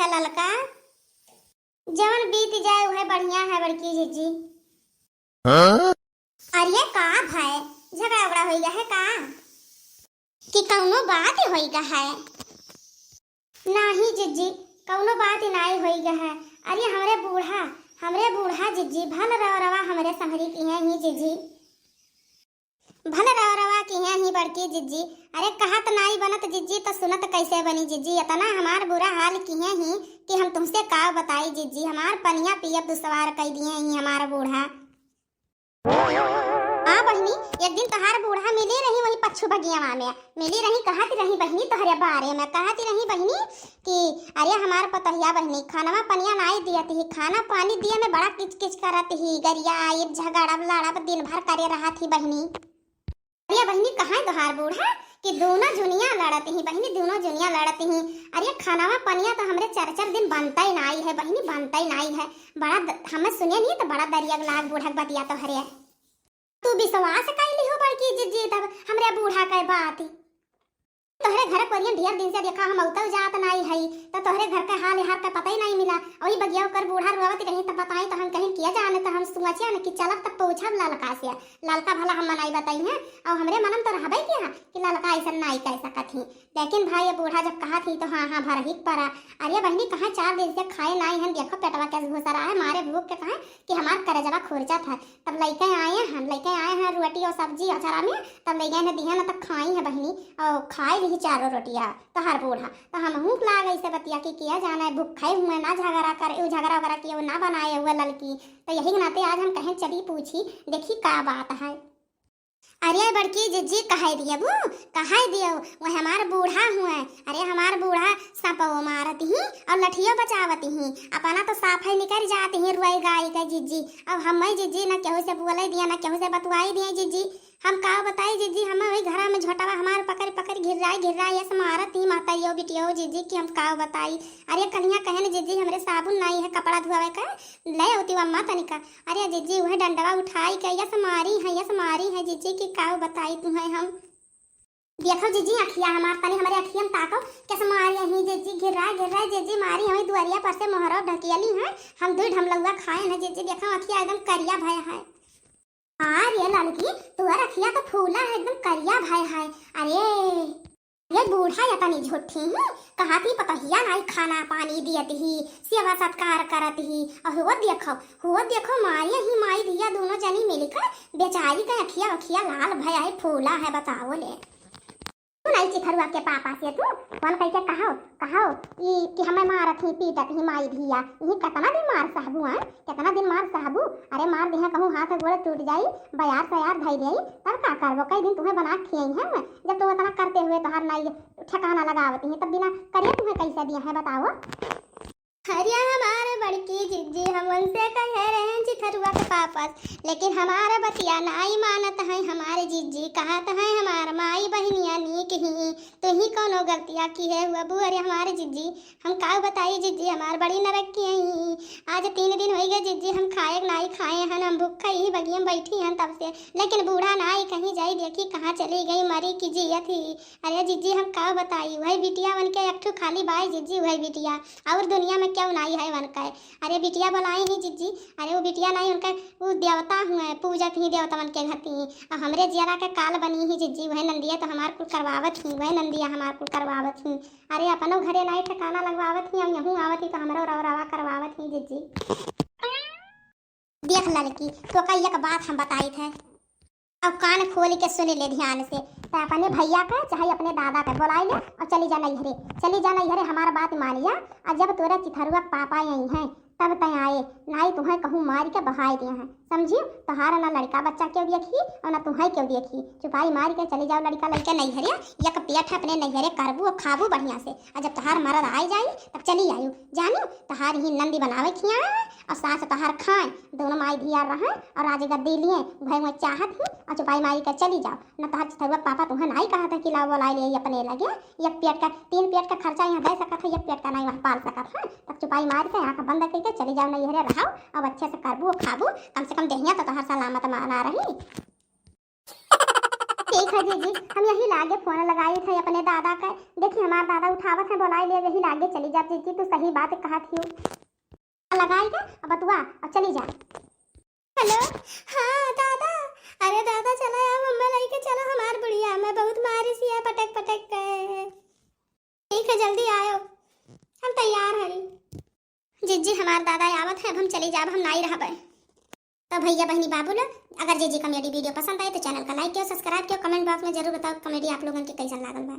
है ललका। जवन बीत जाए वह बढ़िया है बड़की जीजी। अरे का भाई झगड़ा उगड़ा हो गया है का कि कौनो बात हो गया है? नहीं जीजी कौनो बात नहीं हो गया है। अरे हमरे बूढ़ा जीजी भल रवा हमरे संभरी की है ही जीजी, भल रवा की है ही बड़की जीजी। अरे कहत नहीं बनत जीजी तो सुनत कैसे बनी जीजी। इतना हमार बुरा हाल किए ही कि हम तुमसे का बताई जीजी। हमार पनिया पियब दुसवार कह दिए ही हमारा बूढ़ा। हाँ बहनी एक दिन तहार बूढ़ा मिली रही वही पच्छू बगिया में मिली रही। कहती रही बहनी तोहरे बारे में कहती रही बहनी कि अरे हमार पतहिया बहनी खाना पनिया नहीं दियती ही, खाना पानी दिए में बड़ा किच किच करत ही, गरिया झगड़ा लड़ब दिन भर करे रहा थी बहनी। अरे बहनी कहाँ है तोहार बूढ़ा कि दोनों जुनिया लड़ती ही बहनी, दोनों जुनिया लड़ती ही। अरे खाना पनिया तो हमरे 4 दिन बनता ही नहीं है बहनी, बनता ही नहीं है। बड़ा हमें सुनिए नहीं तो बड़ा दरिया लाग बूढ़ा बतिया तो हरे तू विश्वास कैली हो बड़की जीजी तब हमरे बूढ़ा के बात। तोहरे घर पर ढेर दिन से देखा हम उतर जात नहीं है तो तोहरे घर के हाल हार का पता ही नहीं मिला। वही बगिया कर बूढ़ा रोवत रही तब बताई तो हम कहीं किया जाने तो हम सोचे न कि चलत तक पहुंचब ललका से। ललका भला हम नहीं बताई है और हमरे मनम तो रहबे किया कि ललका ऐसा नहीं कह सकत ही। लेकिन भाई ये बूढ़ा जब कहा थी तो हाँ भर ही पड़ा। अरे बहनी कहाँ 4 दिन से खाए नहीं है, देखो पेटवा कैसे घुसा रहा है मारे भूख के। कहा कि हमार करजवा खोरचा था तब लइके आए हैं रोटी और सब्जी अचारा में तब लइके ने दिया ना तब खाई है बहनी और खाई 4 रोटियां तोहार बूढ़ा। तो हम भूख लाग ऐसे बतिया कि किया जाना है भूखे हुए ना झगड़ा करे झगड़ा वगैरह किए ना बनाए हुए लड़की। तो यही नाते आज हम कहें चली पूछी देखी का बात है। अरे बड़की जीजी कहे दिए वो कहे दियो वह हमार बूढ़ा हुए। अरे हमार बूढ़ा सपो मारती ही और लठियों बचावती ही अपना तो साफे निकल जाती ही रुआई गाय के जीजी। अब हम जीजी ना केहू से बोले दिया ना केहू से बतवाई दिए जीजी। हम का बताई जीजी हम वही घर में झोटावा हमार पकड़ घिर रहा ऐसे मारत ही माता यो बिटियो जीजी कि हम का बताई। अरे कन्या कहे जीजी हमरे साबुन नहीं है कपड़ा धोवे का ले होती अम्मा तनिका। अरे जीजी वह डंडवा उठाई के यस मारी है जीजी कि का बताई तुम्हें हम। देखो जीजी अखिया हमार तनी हमारे अखियम ताको कैसे मारी है जीजी घिर रहा जीजी मारी हमें दुआरिया पर से मोहरा ढकेली है हम 2 ढमलुआ खाए हैं जीजी। देखो अखिया एकदम करिया भय है। अरे लड़की तुअर अखिया तो फूला है एकदम करिया भाई है। अरे ये बूढ़ा या तनी झूठी है कहा थी पतहिया नहीं खाना पानी दियती ही सेवा सत्कार करत ही और हुआ देखो मारिया ही माई दिया दोनों जनी मिलकर बेचारी का अखिया लाल भया है फूला है। बताओ ले तू नहीं चिथरुआ के पापा से तू कौन कह के कहो कि हमें मारत ही पीटत ही माई धिया ये कितना दिन मार साहबू कितना दिन मार साहबू। अरे मार दिया कहूँ हाथ गोड़ टूट जाई बयार सयार धई दे तब का करबो कई दिन तुम्हें बना खियाई है जब तुम इतना करते हुए तो हर नहीं ठिकाना लगावती है तब बिना करिए तुम्हें कैसे दिया है बताओ। अरे हमारे बड़की जीजी हम उनसे कह रहे हैं चिथरुआ के पापा लेकिन हमारा बतिया नहीं मानत है। हमारे जीजी कहत है हमार माई बहनिया नीक ही तो ही कोनो गलतियाँ की है हुआ बू। अरे हमारे जीजी हम का बताइए जीजी हमार बड़ी नरक की है। आज 3 दिन हो गए जीजी हम खाए नहीं खाए हैं हम भूखा ही बगिया में बैठी हैं तब से लेकिन बूढ़ा नहीं कहीं जाई देखी कहाँ चली गई मरी की जियत ही। अरे जीजी हम का बताई वही बिटिया बन के एक खाली बाई जीजी वही बिटिया और दुनिया में क्यों नहीं है वन का। अरे बिटिया बुलाई ही जीजी। अरे वो बिटिया नहीं उनका वो देवता हुए पूजत ही देवता मन के घती और हमरे जियारा के काल बनी ही जीजी वह नंदिया तो हमार कुल करवावत ही वह नंदिया हमार कुल करवावत ही। अरे अपनो घरे नहीं ठिकाना लगवावत ही हम यहूँ आवत ही तो हमरो रवा करवावत ही जीजी। देख लड़की तो कई एक बात हम बताई थे अब कान खोल के सुन ले ध्यान से तो अपने भैया का चाहे अपने दादा का बुलाई ले और चली जाना इधरे हमारा बात मानिया। और जब तोरा चिथरुआ पापा यही हैं तब तय आए नहीं तुम्हें कहूँ मार के बहाई दिए हैं समझियो। तोहारा ना लड़का बच्चा क्यों देखी और ना तुम्हें क्यों देखी चुपाई मार के चली जाओ लड़का लड़के नहीं हरे एक पेट अपने नहीं हरे करबू और खाबू बढ़िया से। और जब तोहार मरद आई जाई तब चली आयु जानो तोहार ही नंदी बनावे खिया और सास तोहार खाए दोनों माई धिया रहे और राज गद्दी लिए भाई मैं चाहत ही और चुपाई मारी कर चली जाओ। न तोहार चिथरुआ पापा तुम्हें नहीं कहा था कि लाओ बोलाई ले अपने लगे एक पेट का 3 पेट का खर्चा यहाँ दे सकत है एक पेट का नहीं वहाँ पाल सकत है। तब चुपाई मार के आँख बंद करके चली जाओ नहीं हरे रहो अब अच्छे से करबू खाबू कम से कम देहिया तो तोहार सलामत माना रही। ठीक है जीजी, हम यही लागे फोन लगाई थे अपने दादा का। देखिए हमारे दादा उठावत है, बुलाई ले, यही लागे चली जा जीजी, तू सही बात कहा थी। लगाई के अब बतुआ अब चली जा। हेलो, हाँ दादा। अरे दादा चला यार, मम्मा लेके चलो, हमार बुढ़िया मैं बहुत मारी सी है, पटक पटक के। ठीक है जल्दी आयो, हम तैयार हरी। जीजी हमार दादा आवत है, अब हम चली जाब, हम नहीं रह पाए। तो भैया बहनी बाबू लोग, अगर जीजी का मेरी वीडियो पसंद आए तो चैनल का लाइक किया, सब्सक्राइब किया, कमेंट बॉक्स में जरूर बताओ कमेडी आप लोगों की कैसा लागल बा।